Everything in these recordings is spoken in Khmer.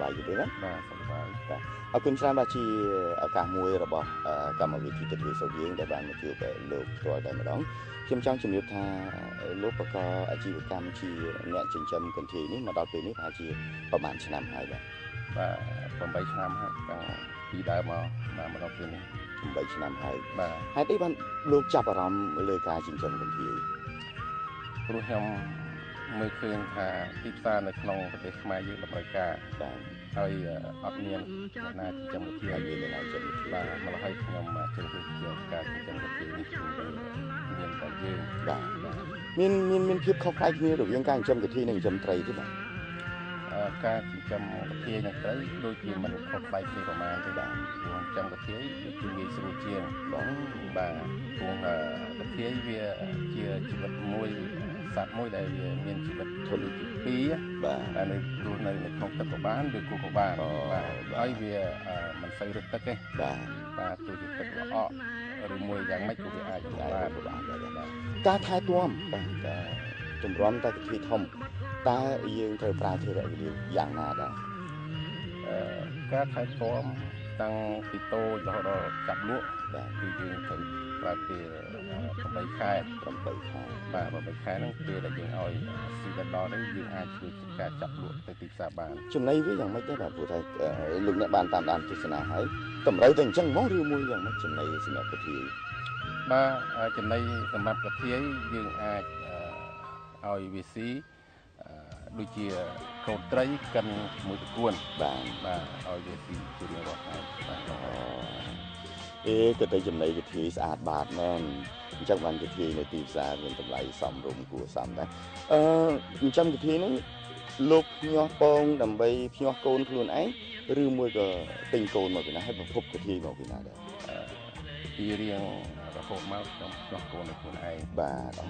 បាយទេណា បាទសុខសប្បាយ បាទអរគុណច្រើនបាទជាឱកាសមួយរបស់កម្មវិធីទឹកវាសូវយើងដែលបានមកជួបលោកផ្ទាល់តែម្ដងខ្ញុំចង់ជំរាបថាលោកបកអាជីវកម្មជាអ្នកចិញ្ចឹមកន្ធាយនេះមកដល់ពេលនេះប្រហែលជាប្រហែលឆ្នាំហើយបាទ បាទ8ឆ្នាំហើយតាំងពីដើមមកមកដល់ពេលនេះ 8ឆ្នាំហើយ បាទ ហេតុអីបានលោកចាប់អារម្មណ៍លើការចិញ្ចឹមកន្ធាយ ព្រោះខ្ញុំមើលឃើញថាទីផ្សារនៅក្នុងប្រទេសខ្មែរយើងតម្រូវការ បាទ ហើយអត់មានអ្នកណាចិញ្ចឹមកន្ធាយ ហើយមានអ្នកចិញ្ចឹមកន្ធាយ បាទមកហើយខ្ញុំចូលទៅជាការចិញ្ចឹមកន្ធាយនេះគឺមានតែយើង បាទមានភាពខុសប្លែកគ្នារវាងការចិញ្ចឹមកន្ធាយនិងចិញ្ចឹមត្រីទេបាទ ការចិញ្ចឹមកន្ធាយនឹងត្រីដូចជាមិនខុសប្លែកគ្នាប្រហែលទេបាទព្រោះចិញ្ចឹមកន្ធាយគឺងាយស្រួលជាង បាទ បាទព្រោះកន្ធាយវាជាជីវិតមួយសត្វមួយដែលវាមានជីវិតធន់ទី2 បាទ ដែលនៅរស់នៅក្នុងទឹកក៏បានឬគោក៏បានបាទហើយវាមិនសូវរឹតទឹកទេ បាទ បាទទោះជាទឹកល្អក់ឬមួយយ៉ាងម៉េចក៏វាអាចបានបាទ ការថែទាំបាទជំរាំតែកន្ធាយធំតើយើងត្រូវប្រើធិរៈវេលាយ៉ាងណាដែរ ការថែទាំតាំងពីតូចរហូតដល់ចាប់លក់ បាទ គឺយើងត្រូវប្រើពេល8ខែ 8ខែ បាទ8ខែហ្នឹងពេលដែលយើងឲ្យស៊ីទៅដល់នេះយើងអាចជួយការចាប់លក់ទៅទីផ្សារបាន ចំណីវាយ៉ាងម៉េចដែរបាទព្រោះថាលោកអ្នកបានតាមដានទស្សនាហើយតម្រូវតែអញ្ចឹងហ្មងឬមួយយ៉ាងម៉េចចំណីសម្រាប់កន្ធាយ បាទចំណីសម្រាប់កន្ធាយយើងអាចឲ្យវាស៊ីដូចជាកូនត្រីកិនជាមួយតកួន បាទ បាទឲ្យវាស៊ីជារៀងរាល់ថ្ងៃបាទ ក៏ទៅចំណីកន្ធាយស្អាតបាតមែនអញ្ចឹងបានកន្ធាយនៅទីផ្សារមានតម្លៃសមរម្យគួរសមដែរអញ្ចឹងកន្ធាយហ្នឹងលោកភ្ញាស់ពងដើម្បីភ្ញាស់កូនខ្លួនឯងឬមួយក៏ទិញកូនមកពីណាហើយប្រភពកន្ធាយមកពីណាដែរ ពីរៀងរហូតមកខ្ញុំឆ្លោះកូននៅខ្លួនឯង បាទ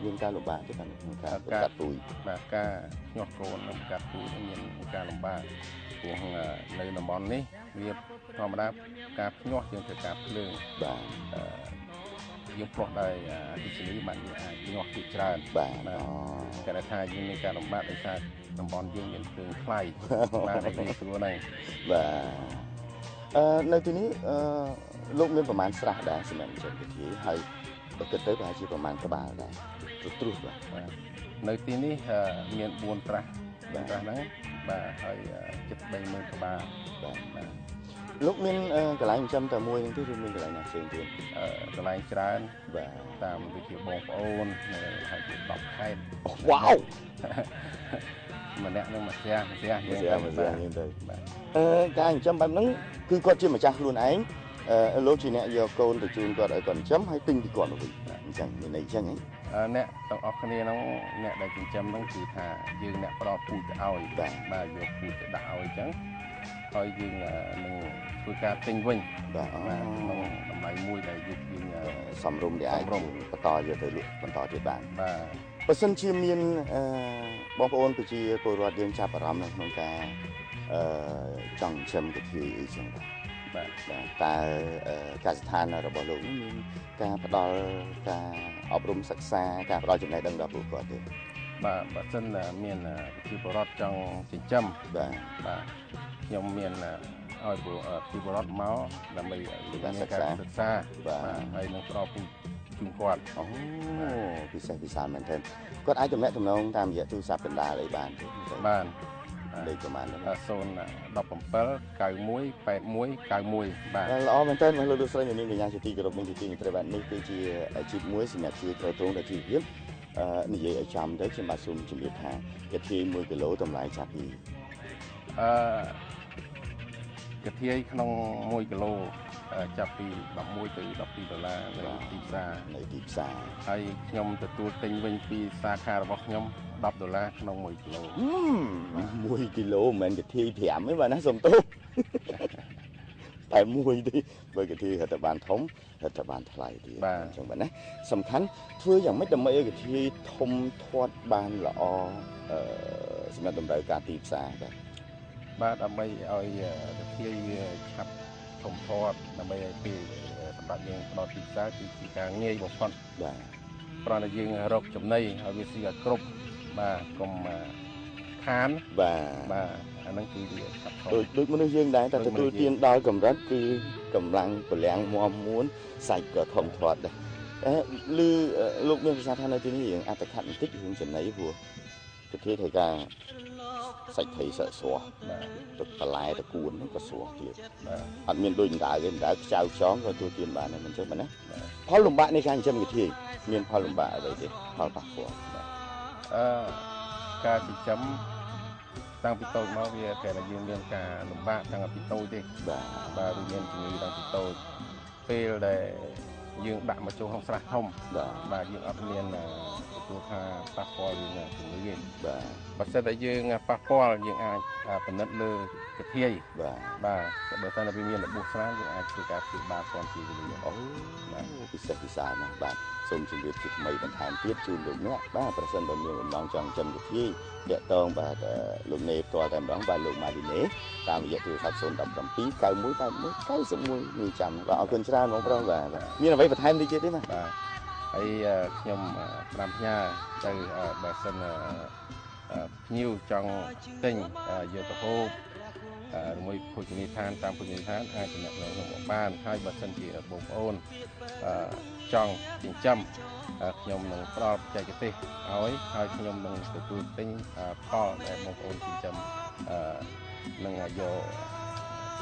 មានការលំបាកទេបាទក្នុងការកាត់ពូជ បាទការឆ្លោះកូននិងកាត់ពូជមានការលំបាកព្រោះនៅតំបន់នេះវាធម្មតាការភ្ញាស់យើងត្រូវការភ្លើង បាទ យើងផ្លោះដោយអ៊ីស៊ីលីបានយើងអាចភ្ញាស់ពីច្រើន បាទ គេថាយើងមានការលំបាកដោយសារតំបន់យើងមានភ្លើងថ្លៃបាទតែវាស្រួលហ្នឹង បាទនៅទីនេះលោកមានប្រមាណស្រះដែរសម្រាប់ចិញ្ចឹមកន្ធាយហើយបើគិតទៅប្រហែលជាប្រមាណក្បាលដែរទ្រុសបាទ បាទនៅទីនេះមាន4ត្រាស់ហ្នឹងបាទហើយជិត30000ក្បាល បាទ បាទ លោកមានកន្លែងចិញ្ចឹមតែមួយហ្នឹងទេឬមានកន្លែងណាផ្សេងទៀត កន្លែងច្រើន បាទ តាមដូចជាបងប្អូននៅហើយជា10ខេត្ត វ៉ាវ ម្នាក់នឹងមួយផ្ទះយើង យើងទៅ បាទ ការចិញ្ចឹមបែបហ្នឹងគឺគាត់ជាម្ចាស់ខ្លួនឯងលោកជាអ្នកយកកូនទៅជូនគាត់ឲ្យគាត់ចិញ្ចឹមហើយទិញពីគាត់មកវិញអញ្ចឹងមានន័យអញ្ចឹងហ៎ អ្នកទាំងអស់គ្នាហ្នឹងអ្នកដែលចិញ្ចឹមហ្នឹងគឺថាយើងអ្នកផ្ដល់ពូជទៅឲ្យបាទយកពូជទៅដាក់ឲ្យអញ្ចឹងហើយយើងនឹងធ្វើការទិញវិញ បាទ ក្នុងតម្លៃមួយដែលយើងសំរុំដែលអាចបន្តយកទៅលក់បន្តទៀតបាន បាទ បើសិនជាមានបងប្អូនប្រជាពលរដ្ឋយើងចាប់អារម្មណ៍នៅក្នុងការចង់ចិញ្ចឹមកន្ធាយអីចឹងបាទ បាទ តើការស្ថានរបស់លោកនេះមានការផ្ដល់ការអប់រំសិក្សាការផ្ដល់ចំណេះដឹងដល់ពលរដ្ឋទេ បាទបើសិនមានប្រជាពលរដ្ឋចង់ចិញ្ចឹម បាទ បាទខ្ញុំមានឲ្យប្រជាពលរដ្ឋមកដើម្បីការសិក្សា បាទ ហើយនឹងផ្ដល់ពូជជូនគាត់ អូពិសេសពិសាលមែនទែនគាត់អាចទំនាក់ទំនងតាមរយៈទូរស័ព្ទកណ្ដាលអីបានទេ បាទ លេខប្រហែលហ្នឹង 017 91 81 91បាទ ល្អមែនទែនមកលោកលោកស្រីនាងកញ្ញាជាទីគោរពនិងជាទីមេត្រីបាទនេះគឺជាអាជីពមួយសម្រាប់ជួយទ្រទ្រង់ដល់ជីវភាពនិយាយឲ្យចំទៅខ្ញុំបាទសូមជម្រាបថាកន្ធាយ1គីឡូតម្លៃចាប់ពី កន្ធាយក្នុង1គីឡូចាប់ពី11ទៅ12ដុល្លារនៅទីផ្សារ នៅទីផ្សារ ហើយខ្ញុំទទួលទិញវិញពីសាខារបស់ខ្ញុំ$10ក្នុង1គីឡូ 1គីឡូមិនមែនកន្ធាយ5ទេបាទណាសុំទោស តែមួយទេបើកន្ធាយហិតតែបានធំហិតតែបានថ្លៃទៀតអញ្ចឹងបាទណាសំខាន់ធ្វើយ៉ាងម៉េចដើម្បីឲ្យកន្ធាយធំធាត់បានល្អសម្រាប់តម្រូវការទីផ្សារបាទ បាទដើម្បីឲ្យកន្ធាយវាឆាប់ធំធាត់ដើម្បីឲ្យពេលសម្រាប់យើងផ្ដល់ទីផ្សារគឺជាការងាយបំផុត បាទ ព្រោះតែយើងរកចំណីឲ្យវាស៊ីឲ្យគ្រប់បាទកុំខាន បាទ បាទ អាហ្នឹងគឺវាសັບធំដូចមនុស្សយើងដែរតែទទួលទានដល់កម្រិតគឺកម្លាំងពលំមាំមួនសាច់ក៏ធំធាត់ដែរឬលោកមានប្រសាសន៍ថានៅទីនេះយើងអត្តខិតបន្តិចរឿងចំណីព្រោះប្រទេសថៃការសាច់ត្រីស្រស់ទឹកបន្លែតគួនហ្នឹងក៏ស្រស់ទៀតអត់មានដូចដៅទេដៅខ្ចៅខ្យងក៏ទទួលទានបានដែរមិនចឹងបាទណាផលលំបាកនៃការចិញ្ចឹមកធាយមានផលលំបាកអ្វីទេផលប៉ះពាល់ការចិញ្ចឹមតាំងពីតូចមកវាតែយើងមានការលំបាកតាំងពីតូចទេបាទវាមានជំងឺតាំងពីតូចពេលដែលយើងដាក់មកចូលក្នុងស្រះធំបាទយើងអត់មានទទួលថាប៉ះពាល់រឿងជំងឺទេបាទបើសិនតែយើងប៉ះពាល់យើងអាចពិនិត្យលើកាធាយបាទបើសិនតែវាមានរបួសស្រាលយើងអាចធ្វើការព្យាបាលទាន់ពេលវេលាបាទពិសេសពិសាណាស់បាទសូមជម្រាបជាថ្មីបន្ថែមទៀតជូនលោកអ្នកបាទប្រសិនបើមានបំណងចង់ចិញ្ចឹមកាធាយតាក់ទងបាទលោកនេផ្ទាល់តែម្ដងបាទលោកម៉ាឌីណេតាមរយៈទូរស័ព្ទ017 91 81 91មានចាំបាទអរគុណច្រើនបងប្រុសបាទមានអ្វីបន្ថែមទៀតទេបាទហើយខ្ញុំស្ដាប់ផ្ញើទៅបើសិនភ្ញៀវចង់ទិញយកទៅហូបជាមួយភោជនីយដ្ឋានតាមភោជនីយដ្ឋានអាចចំណេញក្នុងបានហើយបើសិនជាបងប្អូនចង់ចិញ្ចឹមខ្ញុំនឹងផ្ដល់បច្ចេកទេសឲ្យហើយខ្ញុំនឹងទទួលទិញផលដែលបងប្អូនចិញ្ចឹមនឹងយក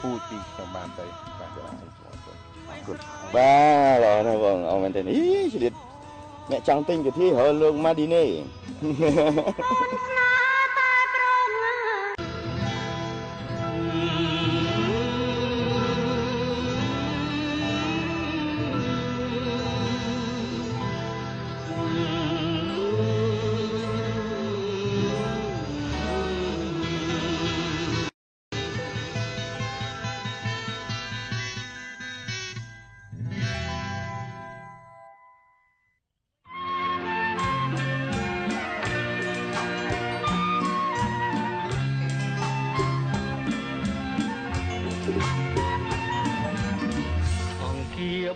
ពូជពីខ្ញុំបានទៅបាទអរគុណបាទល្អណាស់បងអរមែនទេនេះឆ្លៀតអ្នកចង់ទិញកាធាយរកលោកម៉ាឌីណេ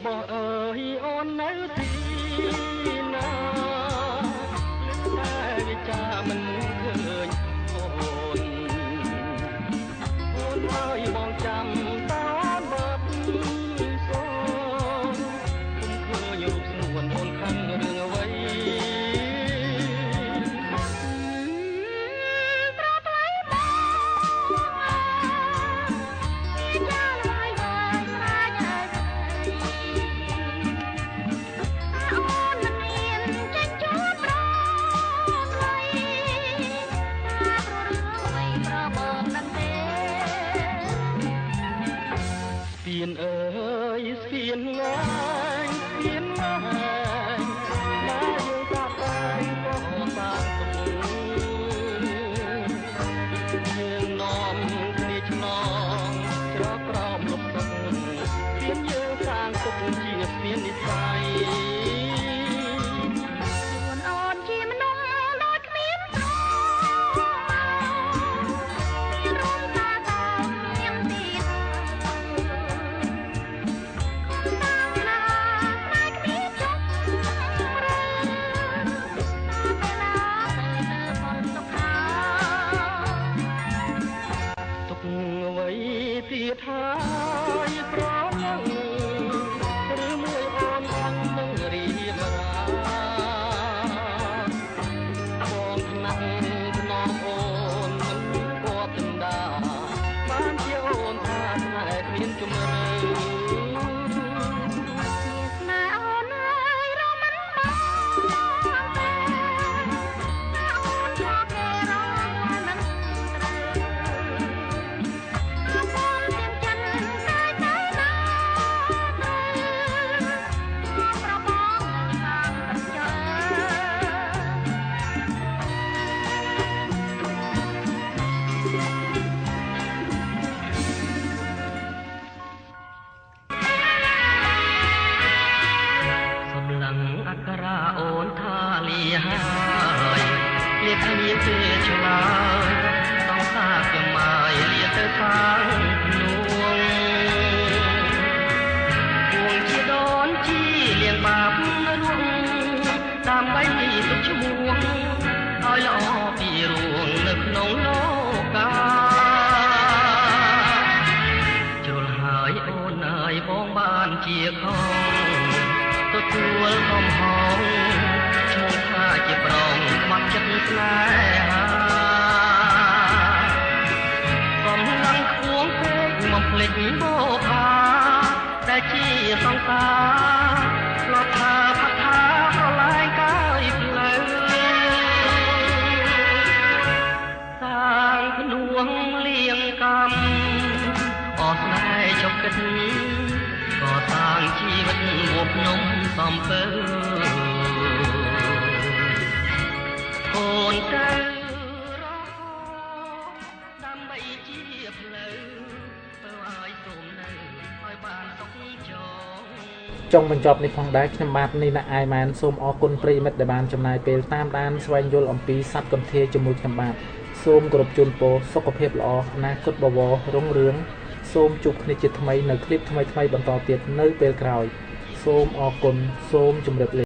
បងអើយអូននៅទីណាតែវិចាមិនឃើញអូនហើយបងចាំតើបាត់សូមឃើញរូបស្នួនអូនខាងរឿងអ្វីស្ពានអើយស្ពានងាយស្ពានងាយណាយើងតាតែក៏សាងទុកយើងនាំគ្នាឆ្លងច្រកក្រោមលំទឹកស្ពានយើងសាងទុកជាស្ពាននិស័យទៀតហើយប្រងឬមួយអូនអងនឹងរីបរាបងថ្នាក់ថ្នមអូនមិនគាប់ដណ្ដាបានជាអូនថាតែគ្មានជំរឿស្នេហ៍អូនហើយរមិនបានតែអូនយកគេរងមិនអូនថាលីហើយលៀបគ្នាគឺឆ្លើយต้องសាខ្ញុំមកលៀបទៅខាងនួងគួងជាដូនជីលៀងបាបរួងដើម្បីទុកឈ្មោះឲ្យល្អពីរួងនៅក្នុងលោកា ខំទទួលកំហុសឈ្មោះថាជាប្រងបាត់ចិត្តស្នេហាកំឡុងខ្វងពេកមកភ្លេចបោខាតែជាសង្សារឆ្លត់ថាផាត់ថាប្រឡាយកាយផ្លូវសាងភ្នួងលៀងកម្មអស់ស្នេហ៍ចុកគិតក៏សាងជីវិតវប់នំសំពើកូនទៅរកដើម្បីជាផ្លូវទៅឲ្យសូមនៅឲ្យបានសុខចង ចុងបញ្ចប់នេះផងដែរខ្ញុំបាទនេះណាអាយម៉ានសូមអរគុណប្រិយមិត្តដែលបានចំណាយពេលតាមដានស្វែងយល់អំពីសត្វកន្ធាយជាមួយខ្ញុំបាទសូមគោរពជូនពរសុខភាពល្អអនាគតបវររុងរឿងសូមជួបគ្នាជាថ្មីនៅคลิปថ្មីៗបន្តទៀតនៅពេលក្រោយសូមអរគុណសូមជម្រាបលា